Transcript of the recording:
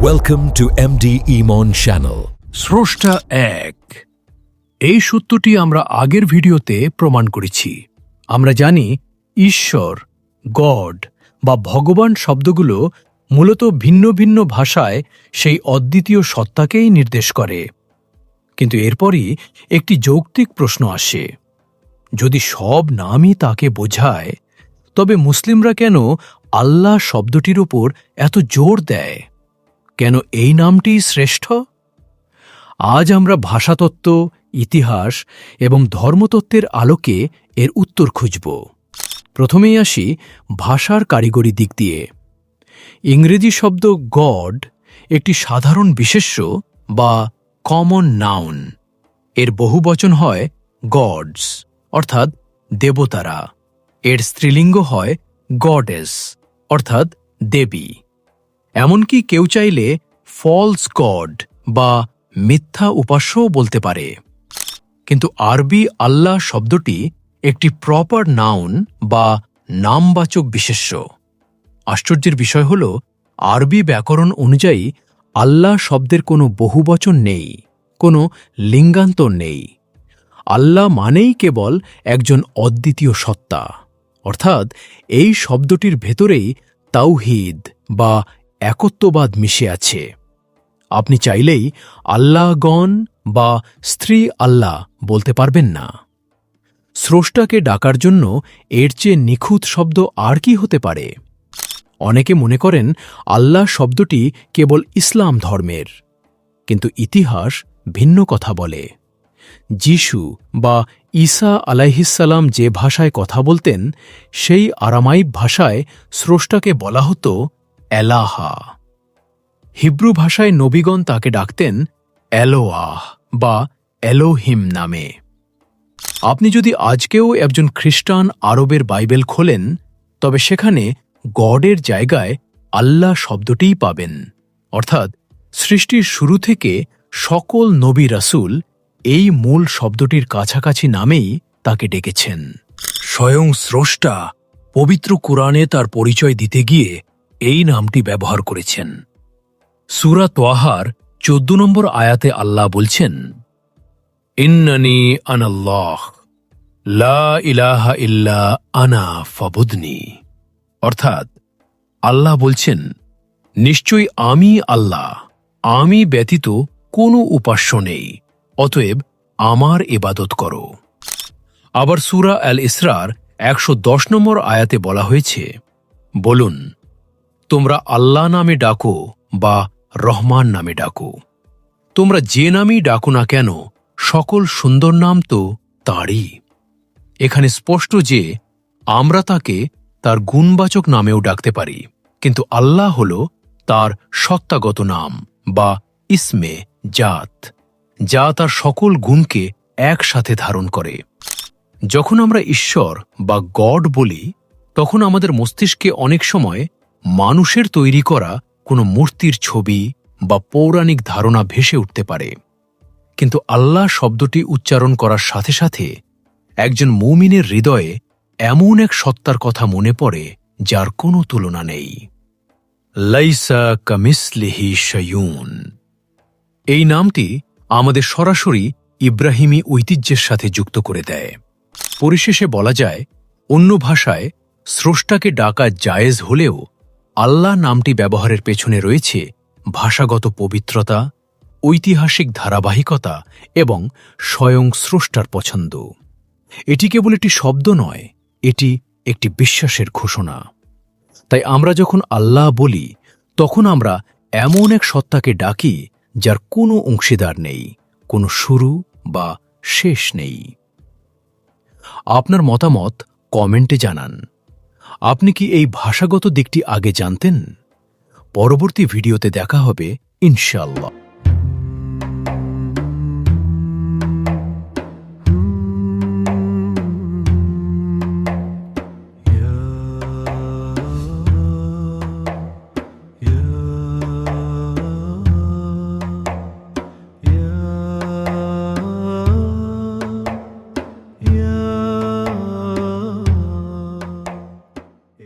Welcome to MD Iman Channel. স্রষ্টা এক। এই সত্যটি আমরা আগের ভিডিওতে প্রমাণ করেছি। আমরা জানি ঈশ্বর, গড বা ভগবান শব্দগুলো মূলত ভিন্ন ভিন্ন ভাষায় সেই অদ্বিতীয় সত্তাকেই নির্দেশ করে। কিন্তু এরপরই একটি যৌক্তিক প্রশ্ন আসে, যদি সব নামই তাকে বোঝায়, তবে মুসলিমরা কেন আল্লাহ শব্দটির উপর এত জোর দেয়? কেন এই নামটি শ্রেষ্ঠ? আজ আমরা ভাষাতত্ত্ব, ইতিহাস এবং ধর্মতত্ত্বের আলোকে এর উত্তর খুঁজব। প্রথমেই আসি ভাষার কারিগরি দিক দিয়ে। ইংরেজি শব্দ গড একটি সাধারণ বিশেষ্য বা কমন নাউন। এর বহুবচন হয় গডস, অর্থাৎ দেবতারা। এর স্ত্রীলিঙ্গ হয় গডেস, অর্থাৎ দেবী। এমনকি কেউ চাইলে ফলস গড বা মিথ্যা উপাস্যও বলতে পারে। কিন্তু আরবি আল্লাহ শব্দটি একটি প্রপার নাউন বা নামবাচক বিশেষ্য। আশ্চর্যের বিষয় হল, আরবি ব্যাকরণ অনুযায়ী আল্লাহ শব্দের কোনো বহুবচন নেই, কোনো লিঙ্গান্তর নেই। আল্লাহ মানেই কেবল একজন অদ্বিতীয় সত্তা, অর্থাৎ এই শব্দটির ভেতরেই তাওহীদ বা একত্ববাদ মিশে আছে। আপনি চাইলেই আল্লাহগণ বা স্ত্রী আল্লাহ বলতে পারবেন না। স্রষ্টাকে ডাকার জন্য এর চেয়ে নিখুঁত শব্দ আর কি হতে পারে? অনেকে মনে করেন আল্লাহ শব্দটি কেবল ইসলাম ধর্মের, কিন্তু ইতিহাস ভিন্ন কথা বলে। যিশু বা ঈসা আলাইহিসসালাম যে ভাষায় কথা বলতেন, সেই আরামাইক ভাষায় স্রষ্টাকে বলা হতো এলাহা। হিব্রু ভাষায় নবীগণ তাকে ডাকতেন এলোয়াহ বা এলোহিম নামে। আপনি যদি আজকেও একজন খ্রিস্টান আরবের বাইবেল খোলেন, তবে সেখানে গডের জায়গায় আল্লাহ শব্দটিই পাবেন। অর্থাৎ সৃষ্টির শুরু থেকে সকল নবী রাসূল এই মূল শব্দটির কাছাকাছি নামেই তাকে ডেকেছেন। স্বয়ং স্রষ্টা পবিত্র কুরআনে তার পরিচয় দিতে গিয়ে এই নামটি ব্যবহার করেছেন। সূরা ত্বাহার 14 নম্বর আয়াতে আল্লাহ বলছেন, ইন্নানি আনাল্লাহ লা ইলাহা ইল্লা আনা ফাবুদনি। অর্থাৎ আল্লাহ বলছেন, নিশ্চয়ই আমি আল্লাহ, আমি ব্যতীত কোনো উপাস্য নেই, অতএব আমার ইবাদত করো। আবার সূরা আল ইসরার 110 নম্বর আয়াতে বলা হয়েছে, বলুন, তোমরা আল্লাহ নামে ডাকো বা রহমান নামে ডাকো। তোমরা যে নামেই ডাকো না কেন, সকল সুন্দর নাম তো তাঁরই। এখানে স্পষ্ট যে আমরা তাকে তার গুণবাচক নামেও ডাকতে পারি, কিন্তু আল্লাহ হল তার সত্তাগত নাম বা ইসমে জাত, যা তার সকল গুণকে একসাথে ধারণ করে। যখন আমরা ঈশ্বর বা গড বলি, তখন আমাদের মস্তিষ্কে অনেক সময় মানুষের তৈরি করা কোনো মূর্তির ছবি বা পৌরাণিক ধারণা ভেসে উঠতে পারে। কিন্তু আল্লাহ শব্দটি উচ্চারণ করার সাথে সাথে একজন মুমিনের হৃদয়ে এমন এক সত্তার কথা মনে পড়ে যার কোনো তুলনা নেই। লাইসা কামিসলিহি শাইউন। এই নামটি আমাদের সরাসরি ইব্রাহিমী ঐতিহ্যের সাথে যুক্ত করে দেয়। পরিশেষে বলা যায়, অন্য ভাষায় স্রষ্টাকে ডাকা জায়েজ হলেও আল্লাহ নামটি ব্যবহারের পেছনে রয়েছে ভাষাগত পবিত্রতা, ঐতিহাসিক ধারাবাহিকতা এবং স্বয়ং স্রষ্টার পছন্দ। এটি কেবল একটি শব্দ নয়, এটি একটি বিশ্বাসের ঘোষণা। তাই আমরা যখন আল্লাহ বলি, তখন আমরা এমন এক সত্তাকে ডাকি যার কোনো অংশীদার নেই, কোনো শুরু বা শেষ নেই। আপনার মতামত কমেন্টে জানান। আপনি কি এই ভাষাগত দিকটি আগে জানতেন? পরবর্তী ভিডিওতে দেখা হবে ইনশাআল্লাহ।